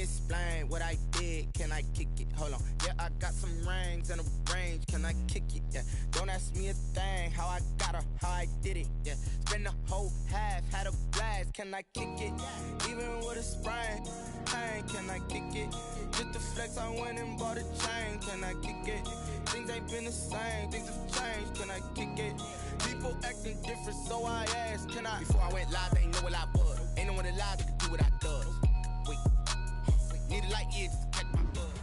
explain what I did. Can I kick it? Hold on. Yeah, I got some rings and a range. Can I kick it? Yeah. Don't ask me a thing. How I got her, how I did it. Yeah. Spend the whole half, had a blast. Can I kick it? Even with a sprain. Hey, can I kick it? Just the flex, I went and bought a chain. Can I kick it? Things ain't been the same. Things have changed. Can I kick it? People acting different, so I asked, can I? Before I went live, they ain't know what I was. Ain't no one alive that could do what I does. Wait, need a light year just to catch my buzz.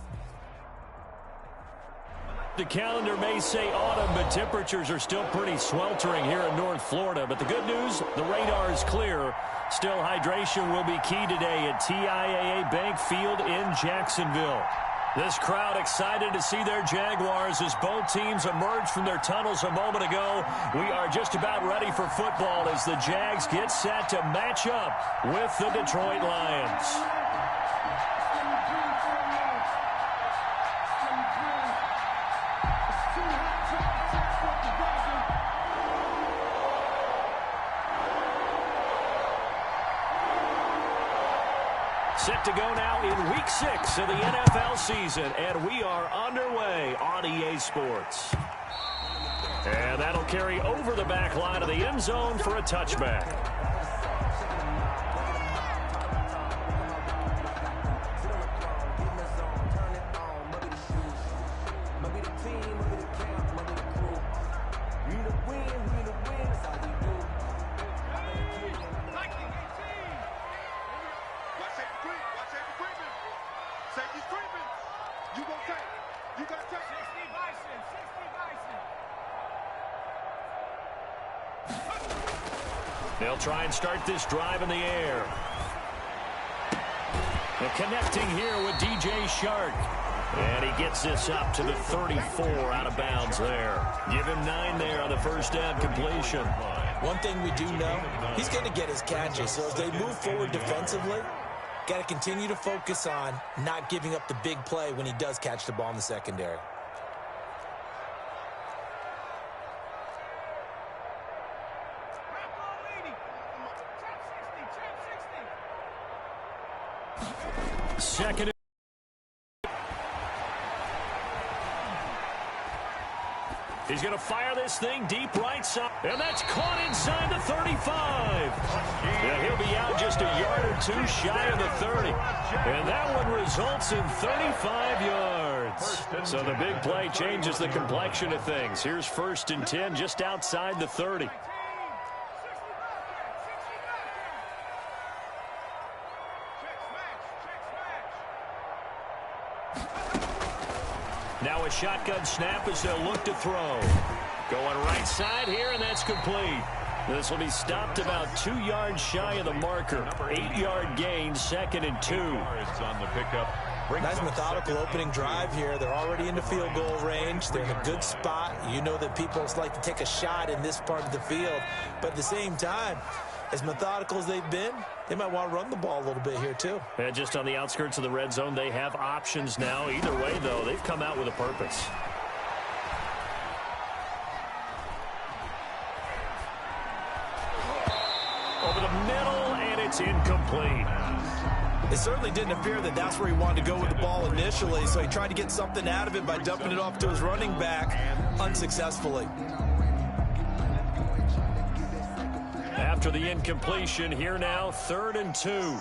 The calendar may say autumn, but temperatures are still pretty sweltering here in North Florida. But the good news, the radar is clear. Still, hydration will be key today at TIAA Bank Field in Jacksonville. This crowd excited to see their Jaguars as both teams emerge from their tunnels a moment ago. We are just about ready for football as the Jags get set to match up with the Detroit Lions. Set to go now in Week 6 of the NFL season, and we are underway on EA Sports. And that'll carry over the back line of the end zone for a touchback. They'll try and start this drive in the air. And connecting here with DJ Shark. And he gets this up to the 34 out of bounds there. Give him 9 there on the first down completion. One thing we do know, he's going to get his catches. So as they move forward defensively, got to continue to focus on not giving up the big play when he does catch the ball in the secondary. Second. He's going to fire this thing deep right side. And that's caught inside the 35. Yeah, he'll be out just a yard or two shy of the 30. And that one results in 35 yards. So the big play changes the complexion of things. Here's 1st and 10 just outside the 30. Now a shotgun snap as they'll look to throw. Going right side here, and that's complete. This will be stopped about 2 yards shy of the marker. 8-yard gain, 2nd and 2. On the pickup. Nice methodical opening drive here. They're already into field goal range. They're in a good spot. You know that people like to take a shot in this part of the field. But at the same time, as methodical as they've been, they might want to run the ball a little bit here too. And just on the outskirts of the red zone, they have options now. Either way, though, they've come out with a purpose. Over the middle, and it's incomplete. It certainly didn't appear that that's where he wanted to go with the ball initially, so he tried to get something out of it by dumping it off to his running back unsuccessfully. After the incompletion, here now, 3rd and 2.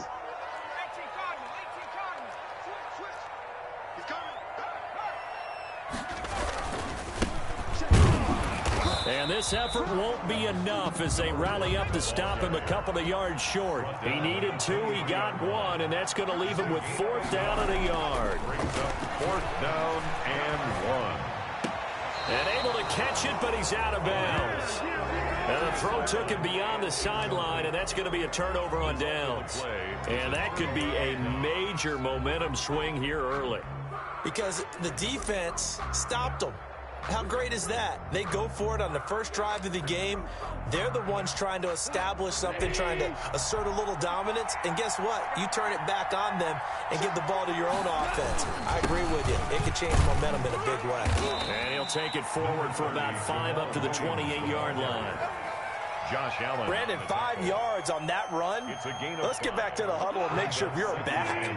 And this effort won't be enough as they rally up to stop him a couple of yards short. He needed 2, he got 1, and that's going to leave him with 4th down and a yard. Brings up 4th down and 1. And able to catch it, but he's out of bounds. And the throw took him beyond the sideline, and that's going to be a turnover on downs. And that could be a major momentum swing here early. Because the defense stopped them. How great is that? They go for it on the first drive of the game. They're the ones trying to establish something, trying to assert a little dominance. And guess what? You turn it back on them and give the ball to your own offense. I agree with you. It could change momentum in a big way. And he'll take it forward for about 5 up to the 28-yard line. Josh Allen. Brandon, 5 yards on that run. Let's get back to the huddle and make sure you're back.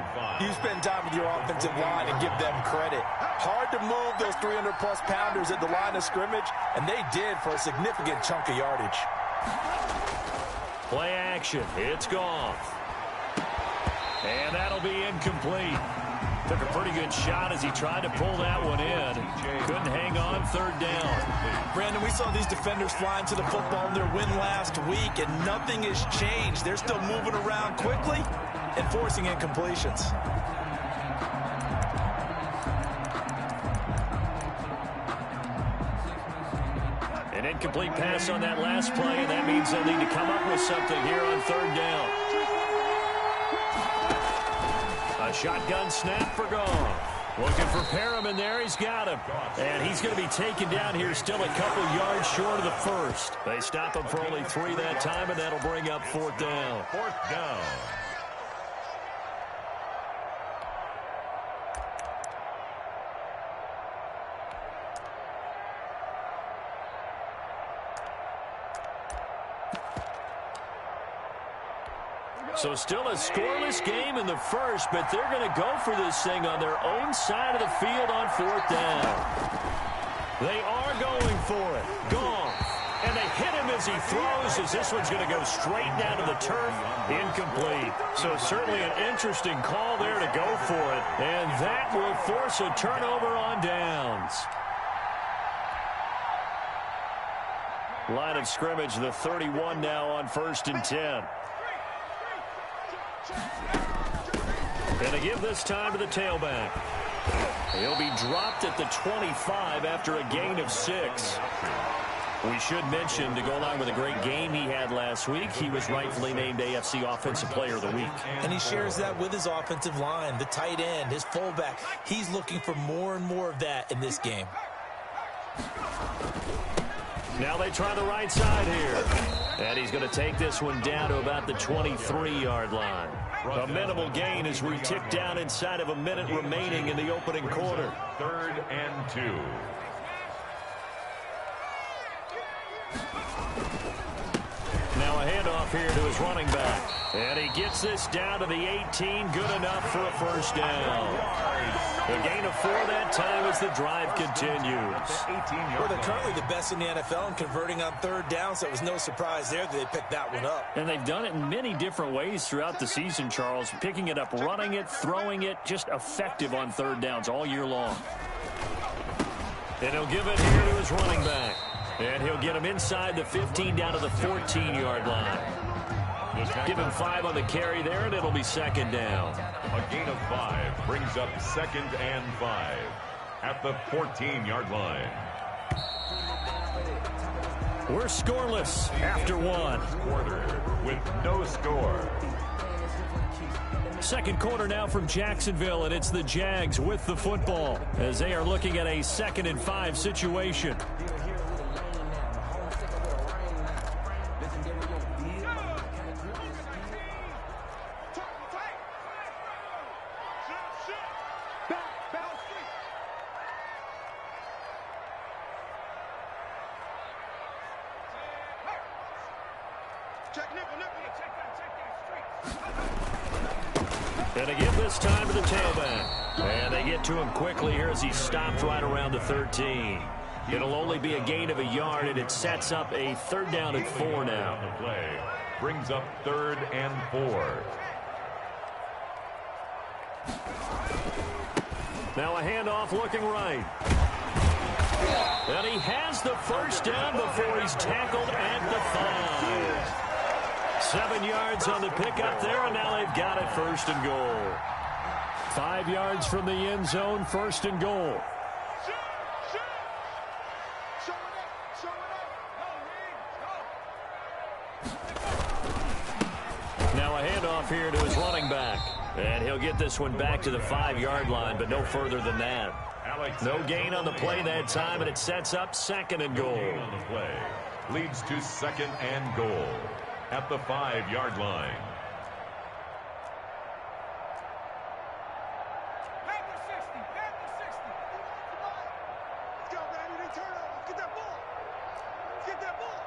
You spend time with your offensive line and give them credit. Hard to move those 300-plus pounders at the line of scrimmage, and they did for a significant chunk of yardage. Play action. It's gone. And that'll be incomplete. Took a pretty good shot as he tried to pull that one in. Couldn't hang on 3rd down. Brandon, we saw these defenders flying to the football in their win last week, and nothing has changed. They're still moving around quickly and forcing incompletions. An incomplete pass on that last play, and that means they'll need to come up with something here on 3rd down. A shotgun snap for Goff. Looking for Perriman there. He's got him. And he's going to be taken down here still a couple yards short of the first. They stop him for only 3 that time, and that'll bring up 4th down. 4th down. So still a scoreless game in the first, but they're going to go for this thing on their own side of the field on 4th down. They are going for it. Goff. And they hit him as he throws, as this one's going to go straight down to the turf. Incomplete. So certainly an interesting call there to go for it. And that will force a turnover on downs. Line of scrimmage, the 31 now on 1st and 10. And they give this time to the tailback. He'll be dropped at the 25 after a gain of 6. We should mention, to go along with a great game he had last week, he was rightfully named AFC Offensive Player of the Week. And he shares that with his offensive line, the tight end, his fullback. He's looking for more and more of that in this game. Now they try the right side here. And he's going to take this one down to about the 23-yard line. A minimal gain as we tick down inside of a minute remaining in the opening quarter. 3rd and 2. Now a handoff here to his running back. And he gets this down to the 18. Good enough for a 1st down. A gain of 4 that time as the drive continues. Well, they're currently the best in the NFL in converting on 3rd down, so it was no surprise there that they picked that one up. And they've done it in many different ways throughout the season, Charles. Picking it up, running it, throwing it, just effective on 3rd downs all year long. And he'll give it here to his running back. And he'll get him inside the 15 down to the 14-yard line. Give him 5 on the carry there, and it'll be 2nd down. A gain of 5 brings up 2nd and 5 at the 14-yard line. We're scoreless after 1. Quarter with no score. 2nd quarter now from Jacksonville, and it's the Jags with the football as they are looking at a 2nd and 5 situation. And they give this time to the tailback. And they get to him quickly here as he stopped right around the 13. It'll only be a gain of a yard, and it sets up a 3rd down and 4 now. The play brings up 3rd and 4. Now a handoff looking right. And he has the 1st down before he's tackled at the 5. 7 yards on the pickup there, and now they've got it 1st and goal. 5 yards from the end zone, 1st and goal. Now a handoff here to his running back. And he'll get this one back to the 5-yard line, but no further than that. No gain on the play that time, and it sets up 2nd and goal. On the play leads to 2nd and goal at the 5-yard line. Get that ball.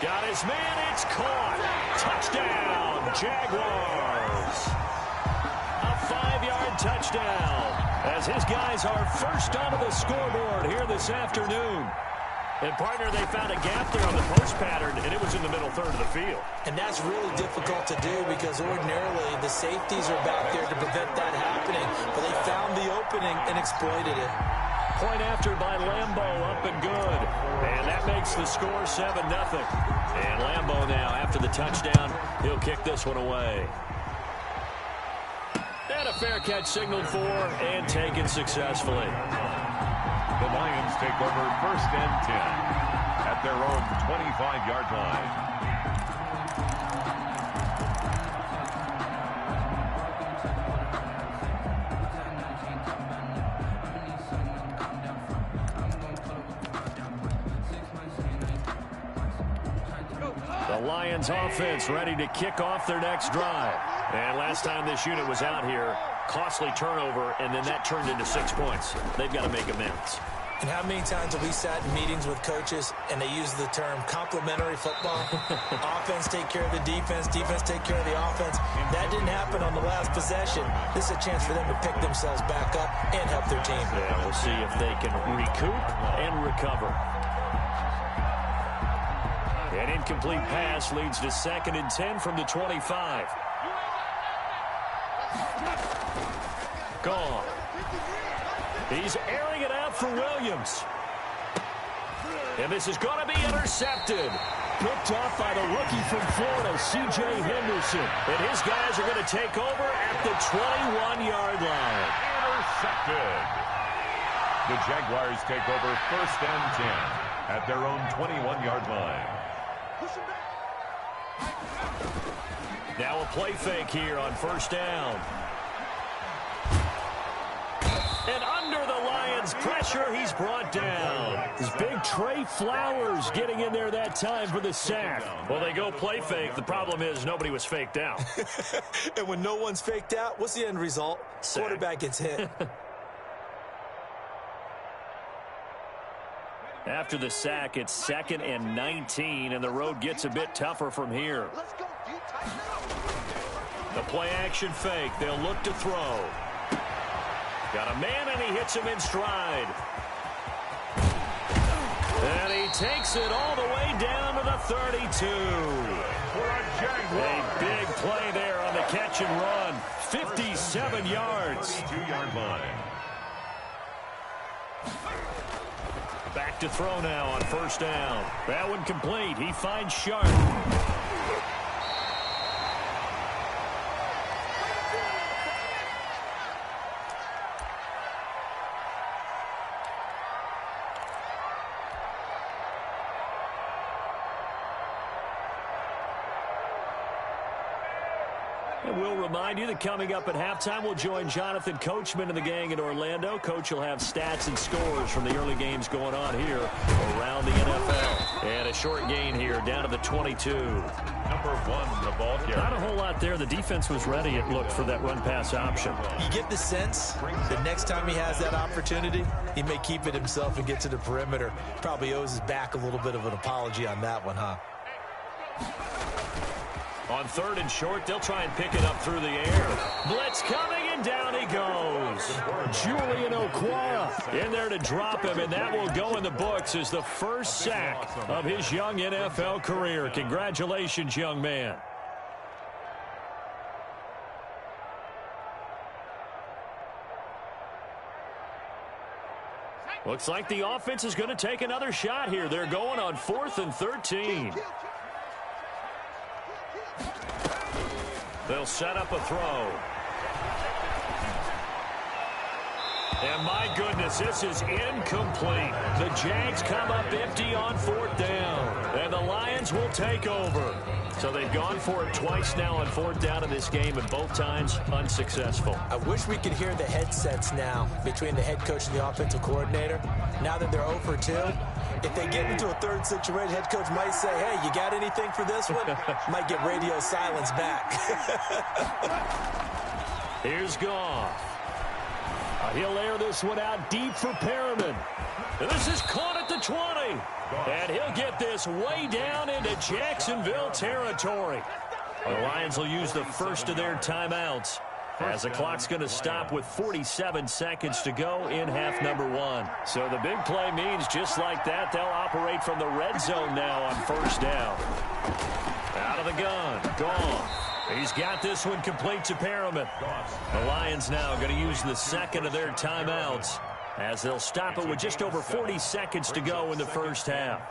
Got his man, it's caught. Touchdown, Jaguars. A 5-yard touchdown as his guys are first onto the scoreboard here this afternoon. And, partner, they found a gap there on the post pattern, and it was in the middle third of the field. And that's really difficult to do because ordinarily the safeties are back there to prevent that happening. But they found the opening and exploited it. Point after by Lambo, up and good. And that makes the score 7-0. And Lambo now, after the touchdown, he'll kick this one away. And a fair catch signaled for and taken successfully. The Lions take over 1st and 10 at their own 25-yard line. The Lions offense ready to kick off their next drive. And last time this unit was out here, costly turnover, and then that turned into 6 points. They've got to make amends. And how many times have we sat in meetings with coaches and they use the term complementary football? Offense take care of the defense, defense take care of the offense. That didn't happen on the last possession. This is a chance for them to pick themselves back up and help their team. Yeah, we'll see if they can recoup and recover. An incomplete pass leads to 2nd and 10 from the 25. Gone. He's airing it out for Williams. And this is going to be intercepted. Picked off by the rookie from Florida, C.J. Henderson. And his guys are going to take over at the 21-yard line. Intercepted. The Jaguars take over 1st and 10 at their own 21-yard line. Now a play fake here on 1st down. And under the Lions' pressure, he's brought down. His big Trey Flowers getting in there that time for the sack. Well, they go play fake. The problem is nobody was faked out. And when no one's faked out, what's the end result? Sack. Quarterback gets hit. After the sack, it's 2nd and 19, and the road gets a bit tougher from here. The play action fake. They'll look to throw. Got a man, and he hits him in stride. And he takes it all the way down to the 32. A big play there on the catch and run. 57 yards. 22-yard line. Back to throw now on 1st down. That one complete. He finds Sharp. And we'll remind you that coming up at halftime, we'll join Jonathan Coachman and the gang in Orlando. Coach will have stats and scores from the early games going on here around the NFL. And a short gain here down to the 22. Number 1, the ball carrier. Not a whole lot there. The defense was ready, it looked, for that run-pass option. You get the sense that next time he has that opportunity, he may keep it himself and get to the perimeter. Probably owes his back a little bit of an apology on that one, huh? On 3rd and short, they'll try and pick it up through the air. Blitz coming, and down he goes. Julian Okwara in there to drop him, and that will go in the books as the first sack of his young NFL career. Congratulations, young man. Looks like the offense is going to take another shot here. They're going on 4th and 13. They'll set up a throw. And my goodness, this is incomplete. The Jags come up empty on 4th down. And the Lions will take over. So they've gone for it twice now on 4th down in this game, and both times unsuccessful. I wish we could hear the headsets now between the head coach and the offensive coordinator. Now that they're 0 for 2, if they get into a 3rd situation, head coach might say, hey, you got anything for this one? Might get radio silence back. Here's Goff. He'll air this one out deep for Perriman. This is caught at the 20. And he'll get this way down into Jacksonville territory. The Lions will use the first of their timeouts, as the clock's going to stop with 47 seconds to go in half number 1. So the big play means just like that, they'll operate from the red zone now on first down. Out of the gun. Gone. He's got this one complete to Perriman. The Lions now going to use the second of their timeouts, as they'll stop it with just over 40 seconds to go in the first half.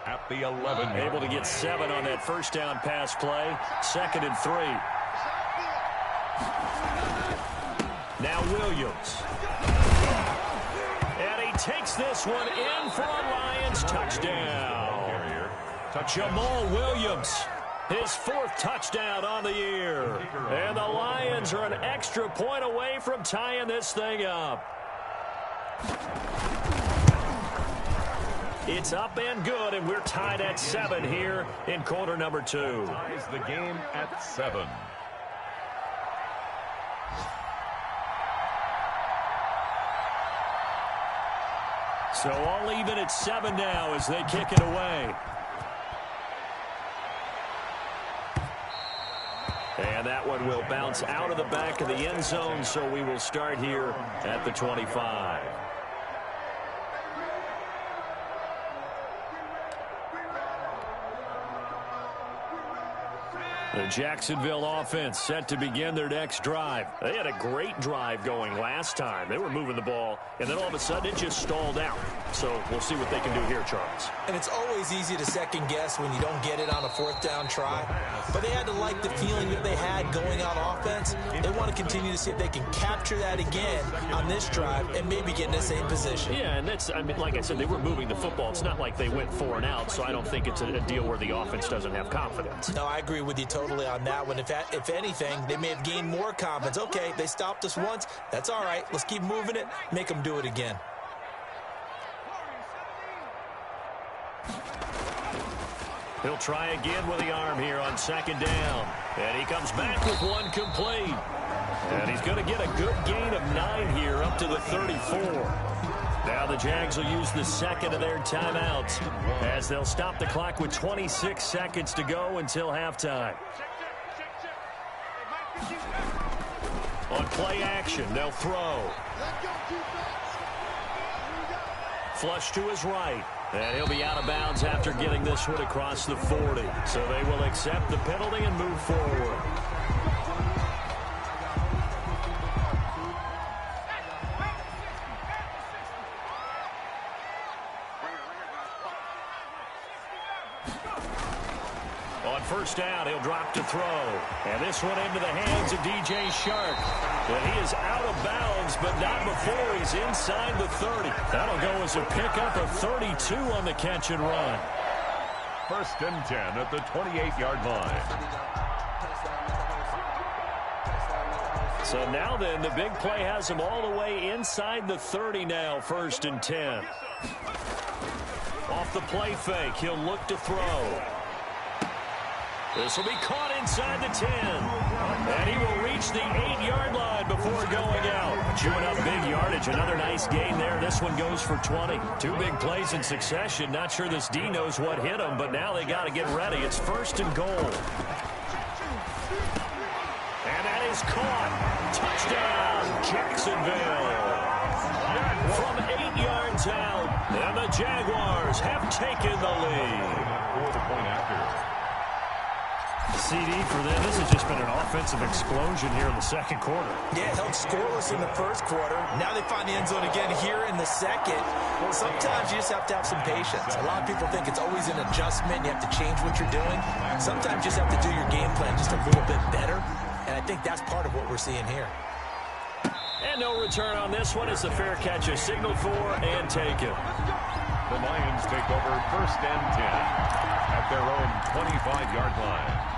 At the 11. Able to get 7 on that first down pass play. 2nd and 3. Now Williams. And he takes this one in for a Lions touchdown. Jamal Williams, his 4th touchdown on the year. And the Lions are an extra point away from tying this thing up. It's up and good, and we're tied at 7 here in quarter number 2. Ties the game at 7. So all even at 7 now as they kick it away. And that one will bounce out of the back of the end zone, so we will start here at the 25. The Jacksonville offense set to begin their next drive. They had a great drive going last time. They were moving the ball, and then all of a sudden it just stalled out. So we'll see what they can do here, Charles. And it's always easy to second guess when you don't get it on a 4th down try. But they had to like the feeling that they had going on offense. They want to continue to see if they can capture that again on this drive and maybe get in the same position. Yeah, and that's, I mean, like I said, they were moving the football. It's not like they went 4 and out, so I don't think it's a deal where the offense doesn't have confidence. No, I agree with you totally on that one. If anything, they may have gained more confidence. Okay, they stopped us once. That's all right. Let's keep moving it. Make them do it again. He'll try again with the arm here on 2nd down. And he comes back with one complete. And he's going to get a good gain of 9 here up to the 34. Now the Jags will use the second of their timeouts, as they'll stop the clock with 26 seconds to go until halftime. On play action, they'll throw. Flush to his right. And he'll be out of bounds after getting this one across the 40. So they will accept the penalty and move forward. On first down, he'll drop to throw. And this one into the hands of DJ Shark. And he is out of bounds, but not before he's inside the 30. That'll go as a pickup of 32 on the catch and run. 1st and 10 at the 28-yard line. So now then, the big play has him all the way inside the 30 now, 1st and 10. Off the play fake, he'll look to throw. This will be caught inside the 10. And he will reach the 8-yard line before going out. Chewing up big yardage. Another nice gain there. This one goes for 20. 2 big plays in succession. Not sure this D knows what hit him, but now they got to get ready. It's 1st and goal. And that is caught. Touchdown, Jacksonville. From 8 yards out. And the Jaguars have taken the lead. For the point after. CD for them. This has just been an offensive explosion here in the 2nd quarter. Yeah, held scoreless in the 1st quarter. Now they find the end zone again here in the 2nd. Well, sometimes you just have to have some patience. A lot of people think it's always an adjustment. You have to change what you're doing. Sometimes you just have to do your game plan just a little bit better. And I think that's part of what we're seeing here. And no return on this one as the fair catch is signaled for and taken. The Lions take over 1st and 10 at their own 25-yard line.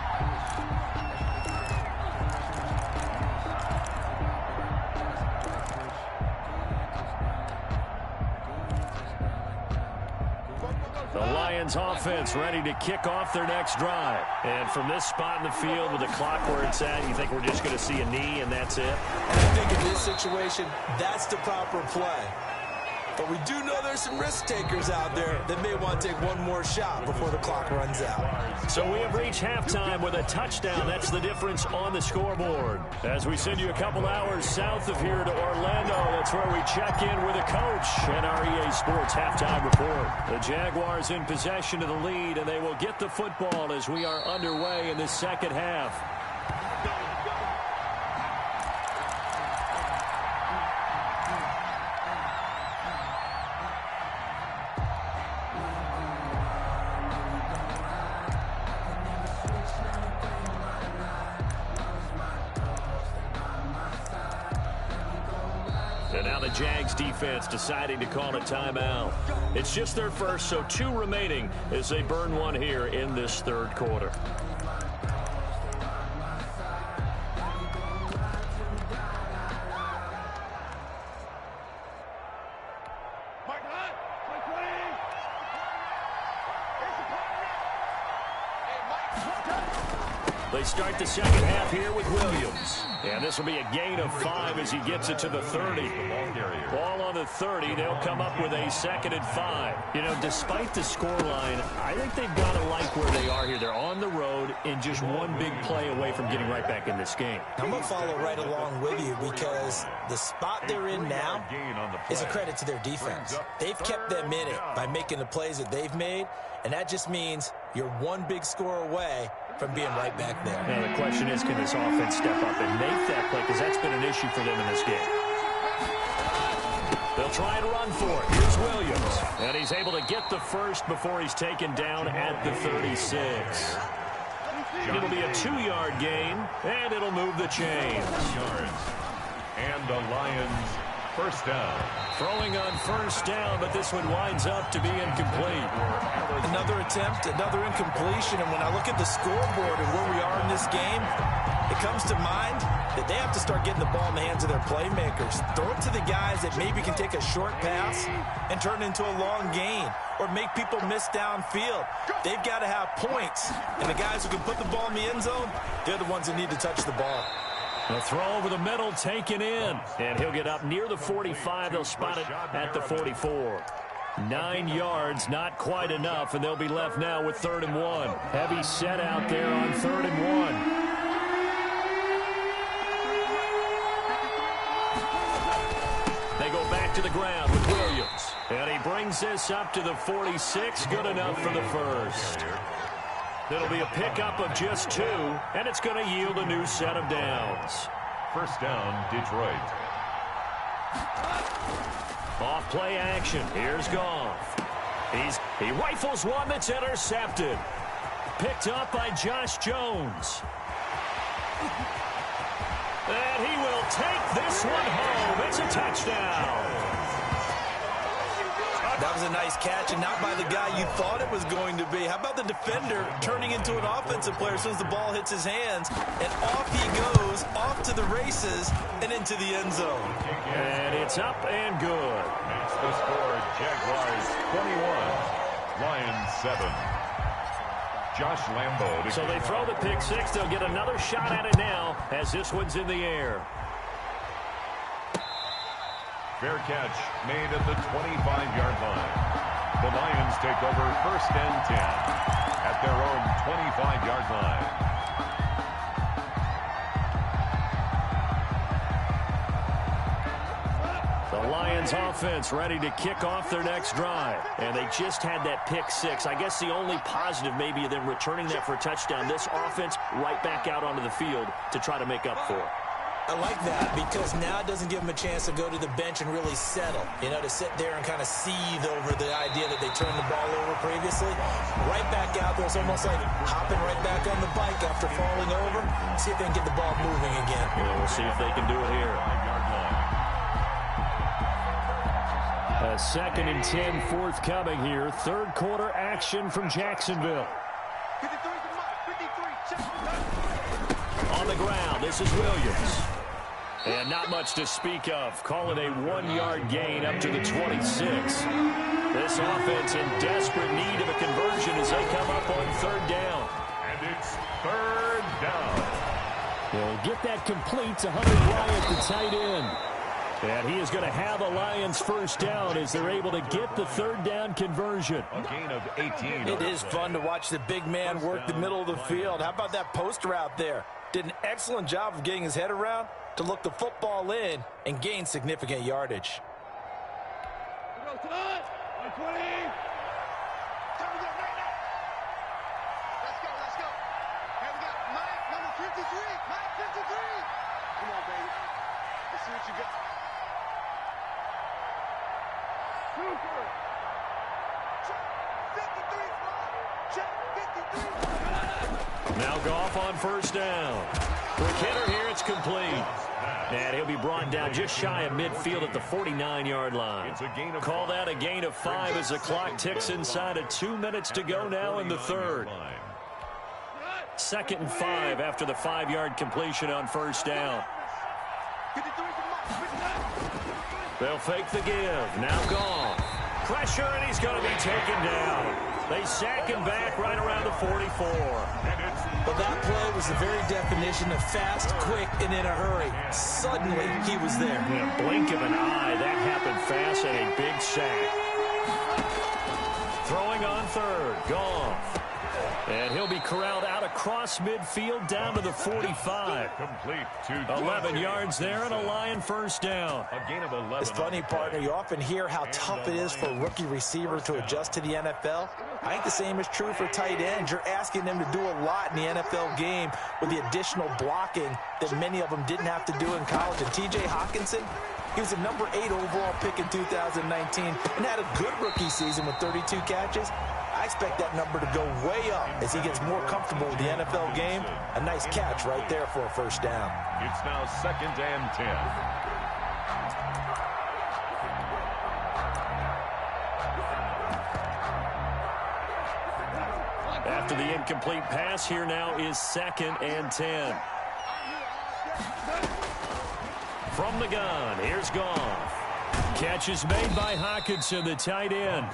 The Lions offense ready to kick off their next drive. And from this spot in the field with the clock where it's at, you think we're just going to see a knee and that's it? And I think in this situation, that's the proper play. But we do know there's some risk takers out there that may want to take one more shot before the clock runs out. So we have reached halftime with a touchdown. That's the difference on the scoreboard. As we send you a couple hours south of here to Orlando, that's where we check in with a coach and our EA Sports halftime report. The Jaguars in possession of the lead, and they will get the football as we are underway in the second half. And now the Jags defense deciding to call a timeout. It's just their first, so 2 remaining as they burn one here in this third quarter. They start the second half here with Williams. And this will be a gain of 5 as he gets it to the 30. Ball on the 30. They'll come up with a 2nd and 5. You know, despite the scoreline, I think they've got to like where they are here. They're on the road and just one big play away from getting right back in this game. I'm going to follow right along with you because the spot they're in now is a credit to their defense. They've kept them in it by making the plays that they've made, and that just means you're one big score away from being right back there. Now the question is, can this offense step up and make that play? Because that's been an issue for them in this game. They'll try to run for it. Here's Williams. And he's able to get the first before he's taken down at the 36. It'll be a 2-yard gain, and it'll move the chains. And the Lions first down. Throwing on first down, but this one winds up to be incomplete. Another attempt, another incompletion, and when I look at the scoreboard and where we are in this game, it comes to mind that they have to start getting the ball in the hands of their playmakers. Throw it to the guys that maybe can take a short pass and turn it into a long gain or make people miss downfield. They've got to have points, and the guys who can put the ball in the end zone, they're the ones that need to touch the ball. A throw over the middle taken in, and he'll get up near the 45. They'll spot it at the 44. 9 yards, not quite enough, and they'll be left now with 3rd and 1. Heavy set out there on 3rd and 1. They go back to the ground with Williams, and he brings this up to the 46. Good enough for the first. It'll be a pickup of just 2, and it's going to yield a new set of downs. First down, Detroit. Off play action. Here's Goff. He rifles one that's intercepted. Picked up by Josh Jones. And he will take this one home. It's a touchdown. That was a nice catch, and not by the guy you thought it was going to be. How about the defender turning into an offensive player as soon as the ball hits his hands, and off he goes, off to the races, and into the end zone. And it's up and good. Makes the score Jaguars 21, Lions 7. Josh Lambo. So they throw the pick 6. They'll get another shot at it now as this one's in the air. Fair catch made at the 25-yard line. The Lions take over 1st and 10 at their own 25-yard line. The Lions offense ready to kick off their next drive. And they just had that pick 6. I guess the only positive maybe of them returning that for a touchdown. This offense right back out onto the field to try to make up for it. I like that because now it doesn't give them a chance to go to the bench and really settle, you know, to sit there and kind of seethe over the idea that they turned the ball over previously. Right back out there, it's almost like hopping right back on the bike after falling over. See if they can get the ball moving again. Yeah, we'll see if they can do it here. A 2nd and 10 forthcoming here. 3rd quarter action from Jacksonville. On the ground, this is Williams. And not much to speak of. Call it a 1-yard gain up to the 26. This offense in desperate need of a conversion as they come up on 3rd down. And it's 3rd down. They'll get that complete to Hunter Bryant, the tight end. And he is going to have a Lions 1st down as they're able to get the 3rd down conversion. A gain of 18. It is fun to watch the big man work the middle of the field. How about that post route there? Did an excellent job of getting his head around to look the football in and gain significant yardage. Let's go. Hey, we got Mike, number 53. Mike, 53. Come on, baby. Let's see what you got. Super. Check 53. Check 53. Now Goff on 1st down. Quick hitter here, it's complete. And he'll be brought down just shy of midfield at the 49-yard line. Call that a gain of 5 as the clock ticks inside of 2 minutes to go now in the 3rd. 2nd and 5 after the 5-yard completion on 1st down. They'll fake the give. Now Goff. Pressure, and he's going to be taken down. They sack him back right around the 44. Well, that play was the very definition of fast, quick, and in a hurry. Suddenly, he was there. In a blink of an eye, that happened fast and a big sack. Throwing on 3rd. Goff. And he'll be corralled out across midfield down to the 45. Complete to 11 yards there and a Lion 1st down. A gain of 11. It's funny, partner. You often hear how tough it is for a rookie receiver to adjust to the NFL. I think the same is true for tight ends. You're asking them to do a lot in the NFL game with the additional blocking that many of them didn't have to do in college. And T.J. Hockenson, he was a number 8 overall pick in 2019 and had a good rookie season with 32 catches. I expect that number to go way up as he gets more comfortable with the NFL game. A nice catch right there for a 1st down. It's now 2nd and 10. After the incomplete pass, here now is 2nd and 10. From the gun, here's Goff. Catch is made by Hockenson, the tight end.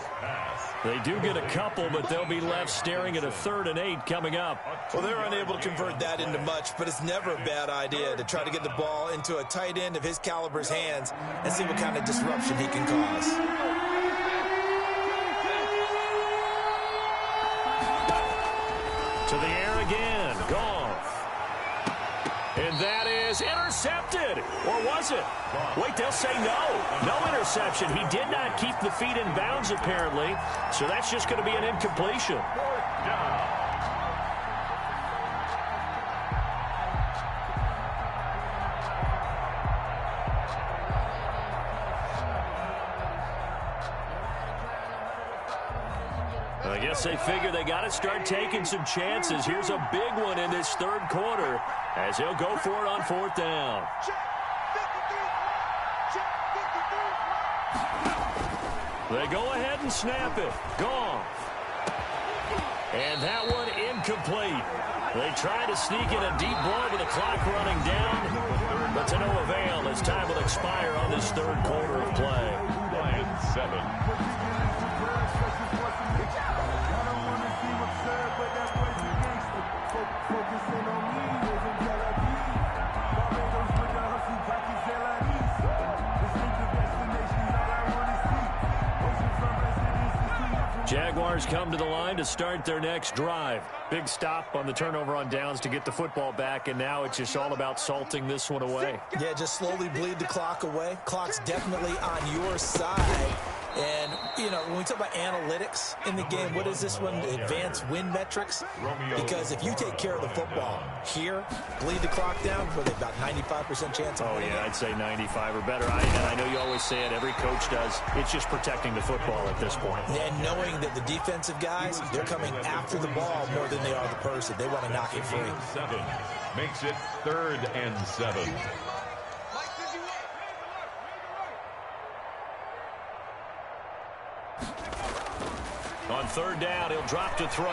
They do get a couple, but they'll be left staring at a 3rd and 8 coming up. Well, they're unable to convert that into much, but it's never a bad idea to try to get the ball into a tight end of his caliber's hands and see what kind of disruption he can cause. To the air again, Goff. And that is intercepted. Or was it? Wait, they'll say no. No interception. He did not keep the feet in bounds, apparently. So that's just going to be an incompletion. I guess they figure they got to start taking some chances. Here's a big one in this 3rd quarter as he'll go for it on 4th down. They go ahead and snap it. Goff. And that one incomplete. They try to sneak in a deep ball with the clock running down, but to no avail as time will expire on this 3rd quarter of play. Lions 7. Jaguars come to the line to start their next drive. Big stop on the turnover on downs to get the football back, and now it's just all about salting this one away. Yeah, just slowly bleed the clock away. Clock's definitely on your side. And, you know, when we talk about analytics in the game, what is this one? Advanced win metrics? Because if you take care of the football here, bleed the clock down, with about 95% chance of winning. Oh, yeah, I'd say 95 or better. And I know you always say it, every coach does. It's just protecting the football at this point. And knowing that the defensive guys, they're coming after the ball more than they are the person. They want to knock it free. 7 makes it 3rd and 7. On 3rd down, he'll drop to throw.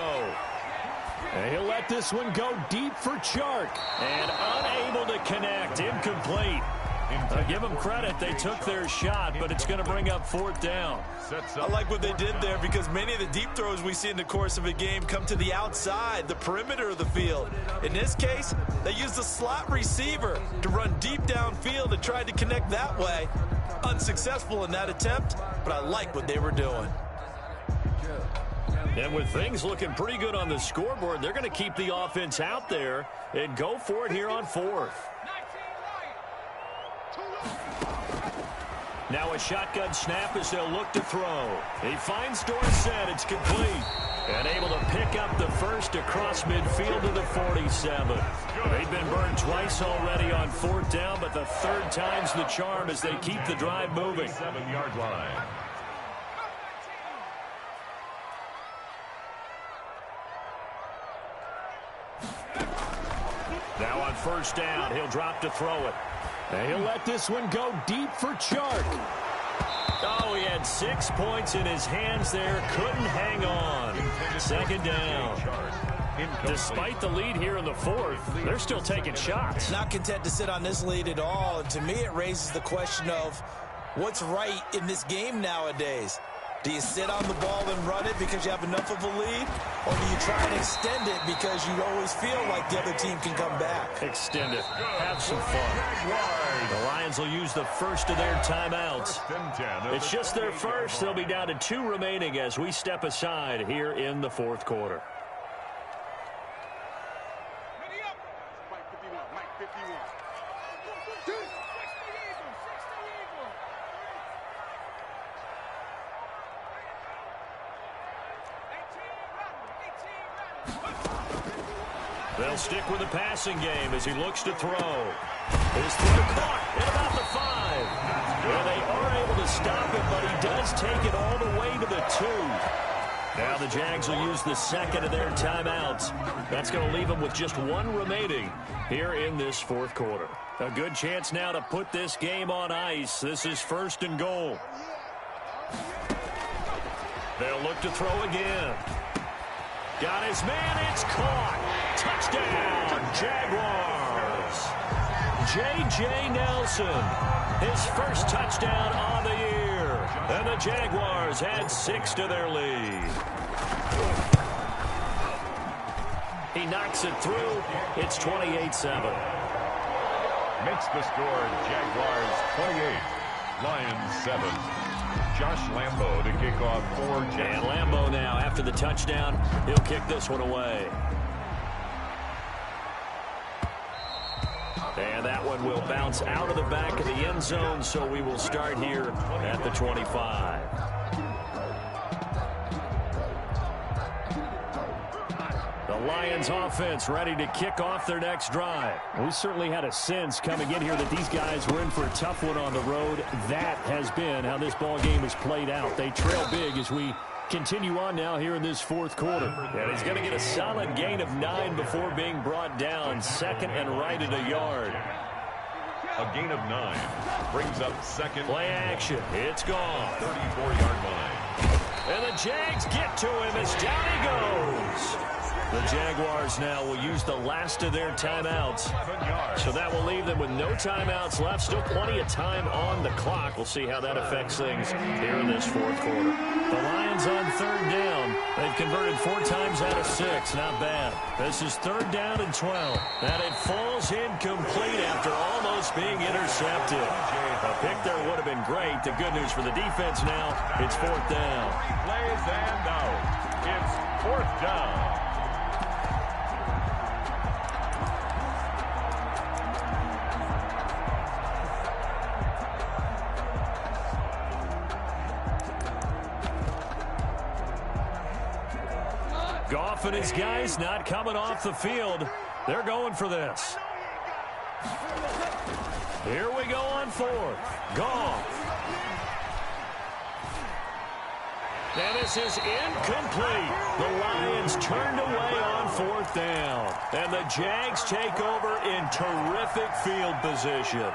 And he'll let this one go deep for Chark. And unable to connect. Incomplete. Give them credit. They took their shot, but it's going to bring up 4th down. I like what they did there because many of the deep throws we see in the course of a game come to the outside, the perimeter of the field. In this case, they used the slot receiver to run deep downfield and tried to connect that way. Unsuccessful in that attempt, but I like what they were doing. And with things looking pretty good on the scoreboard, they're going to keep the offense out there and go for it here on 4th. Now a shotgun snap as they'll look to throw. He finds Dorsett. It's complete. And able to pick up the first across midfield to the 47. They've been burned twice already on 4th down, but the 3rd time's the charm as they keep the drive moving. 7-yard line. Now on 1st down, he'll drop to throw it. And he'll let this one go deep for Chark. Oh, he had 6 points in his hands there. Couldn't hang on. 2nd down. Despite the lead here in the 4th, they're still taking shots. Not content to sit on this lead at all. And to me, it raises the question of what's right in this game nowadays. Do you sit on the ball and run it because you have enough of a lead? Or do you try and extend it because you always feel like the other team can come back? Extend it. Have some fun. The Lions will use the first of their timeouts. It's just their first. They'll be down to 2 remaining as we step aside here in the 4th quarter. They'll stick with the passing game as he looks to throw. His throw caught at about the 5. Well, they are able to stop it, but he does take it all the way to the 2. Now the Jags will use the 2nd of their timeouts. That's going to leave them with just 1 remaining here in this 4th quarter. A good chance now to put this game on ice. This is 1st and goal. They'll look to throw again. Got his man. It's caught. Touchdown, Jaguars. J.J. Nelson, his first touchdown on the year. And the Jaguars add 6 to their lead. He knocks it through. It's 28-7. Makes the score Jaguars 28, Lions 7. Josh Lambo to kick off for Jags. And Lambo now, after the touchdown, he'll kick this one away. And that one will bounce out of the back of the end zone, so we will start here at the 25. The Lions offense ready to kick off their next drive. We certainly had a sense coming in here that these guys were in for a tough one on the road. That has been how this ball game has played out. They trail big as we continue on now here in this 4th quarter. And he's going to get a solid gain of 9 before being brought down. 2nd and right at a yard. A gain of 9 brings up 2nd. Play action. It's gone. 34-yard line. And the Jags get to him as down he goes. The Jaguars now will use the last of their timeouts. So that will leave them with no timeouts left. Still plenty of time on the clock. We'll see how that affects things here in this 4th quarter. The Lions on 3rd down. They've converted 4 times out of 6. Not bad. This is 3rd down and 12. And it falls incomplete after almost being intercepted. A pick there would have been great. The good news for the defense now, it's 4th down. Plays and out. It's 4th down. Goff and his guys not coming off the field. They're going for this. Here we go on 4th. Goff. And this is incomplete. The Lions turned away on 4th down. And the Jags take over in terrific field position.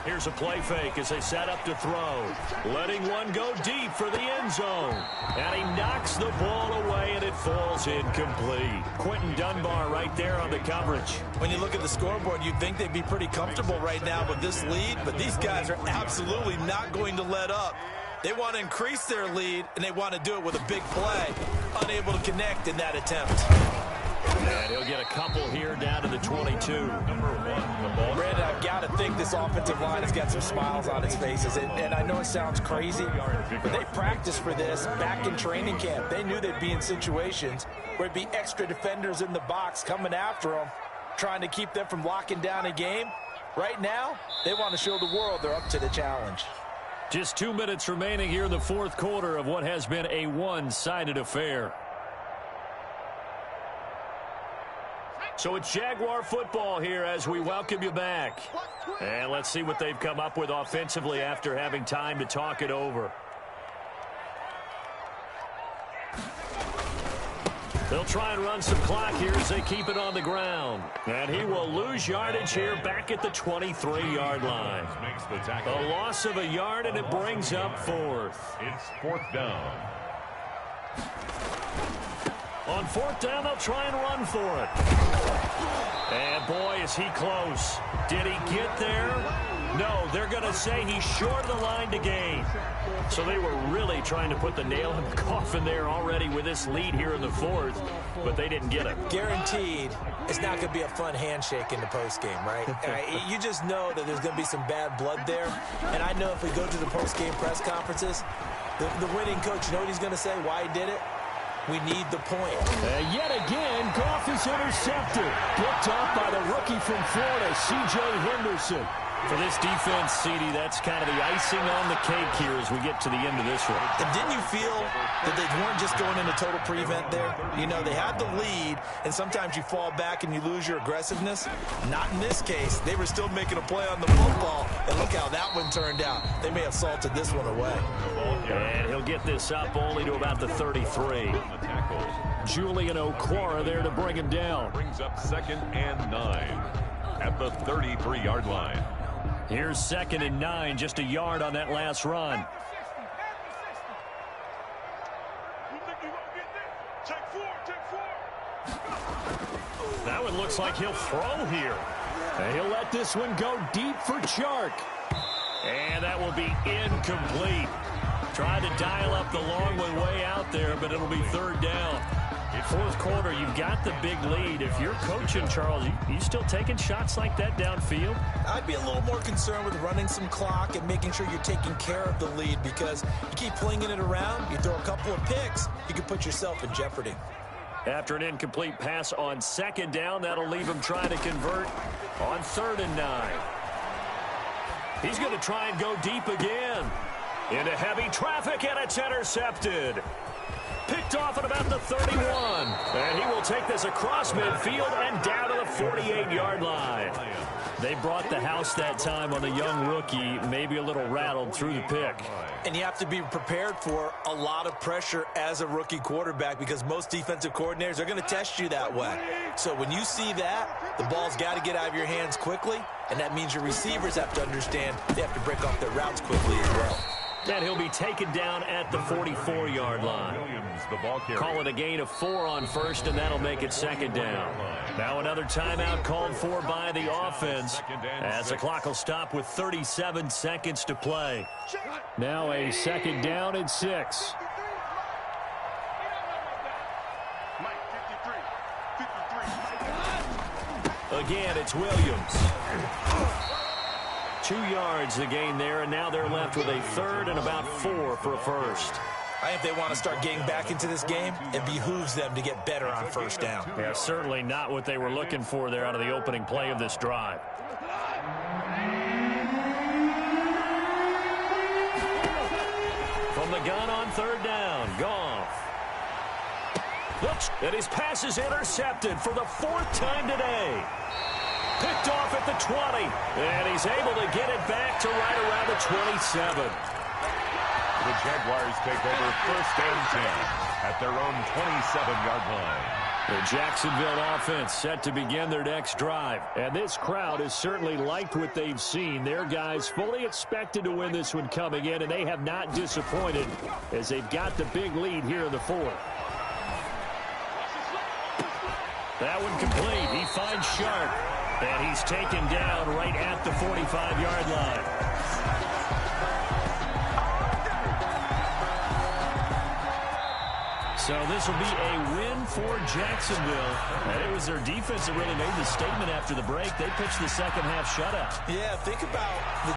Here's a play fake as they set up to throw. Letting one go deep for the end zone. And he knocks the ball away, and it falls incomplete. Quentin Dunbar right there on the coverage. When you look at the scoreboard, you'd think they'd be pretty comfortable right now with this lead, but these guys are absolutely not going to let up. They want to increase their lead, and they want to do it with a big play. Unable to connect in that attempt. And he'll get a couple here down to the 22. Number 1, the ball. Brandon, I've got to think this offensive line has got some smiles on its faces. And I know it sounds crazy, but they practiced for this back in training camp. They knew they'd be in situations where it'd be extra defenders in the box coming after them, trying to keep them from locking down a game. Right now, they want to show the world they're up to the challenge. Just 2 minutes remaining here in the fourth quarter of what has been a one-sided affair. So it's Jaguar football here as we welcome you back. And let's see what they've come up with offensively after having time to talk it over. They'll try and run some clock here as they keep it on the ground. And he will lose yardage here back at the 23-yard line. A loss of a yard, and it brings up fourth. It's fourth down. On fourth down, they'll try and run for it. And boy, is he close. Did he get there? No, they're going to say he's short of the line to gain. So they were really trying to put the nail in the coffin there already with this lead here in the fourth, but they didn't get it. Guaranteed, it's not going to be a fun handshake in the postgame, right? You just know that there's going to be some bad blood there. And I know if we go to the postgame press conferences, the winning coach, you know what he's going to say, why he did it? We need the point. Yet again, Goff is intercepted. Picked off by the rookie from Florida, C.J. Henderson. For this defense, CD, that's kind of the icing on the cake here as we get to the end of this one. And didn't you feel that they weren't just going into total prevent there? You know, they had the lead, and sometimes you fall back and you lose your aggressiveness. Not in this case. They were still making a play on the football, and look how that one turned out. They may have salted this one away. And he'll get this up only to about the 33. Julian Okwara there to bring him down. Brings up 2nd and 9 at the 33-yard line. Here's 2nd and 9, just a yard on that last run. That one looks like he'll throw here. And he'll let this one go deep for Chark. And that will be incomplete. Tried to dial up the long one way out there, but it'll be 3rd down. Fourth quarter, you've got the big lead. If you're coaching, Charles, you still taking shots like that downfield? I'd be a little more concerned with running some clock and making sure you're taking care of the lead, because you keep flinging it around, you throw a couple of picks, you can put yourself in jeopardy. After an incomplete pass on 2nd down, that'll leave him trying to convert on 3rd and 9. He's going to try and go deep again. Into heavy traffic, and it's intercepted. Picked off at about the 31. And he will take this across midfield and down to the 48-yard line. They brought the house that time on the young rookie, maybe a little rattled through the pick. And you have to be prepared for a lot of pressure as a rookie quarterback, because most defensive coordinators are going to test you that way. So when you see that, the ball's got to get out of your hands quickly, and that means your receivers have to understand they have to break off their routes quickly as well. And he'll be taken down at the 44-yard line. Call it a gain of 4 on 1st, and that'll make it 2nd down. Now another timeout called for by the offense as the clock will stop with 37 seconds to play. Now a 2nd down and 6. Again, it's Williams. 2 yards the gain there, and now they're left with a 3rd and about 4 for a first. I think they want to start getting back into this game, it behooves them to get better on 1st down. Yeah, certainly not what they were looking for there out of the opening play of this drive. From the gun on 3rd down, Goff. Looks, and his pass is intercepted for the 4th time today. Picked off at the 20, and he's able to get it back to right around the 27. The Jaguars take over 1st and 10 at their own 27-yard line. The Jacksonville offense set to begin their next drive. And this crowd has certainly liked what they've seen. Their guys fully expected to win this one coming in, and they have not disappointed as they've got the big lead here in the fourth. That one complete. He finds Sharp, and he's taken down right at the 45-yard line. So this will be a win for Jacksonville. And it was their defense that really made the statement after the break. They pitched the second half shutout. Yeah, think about the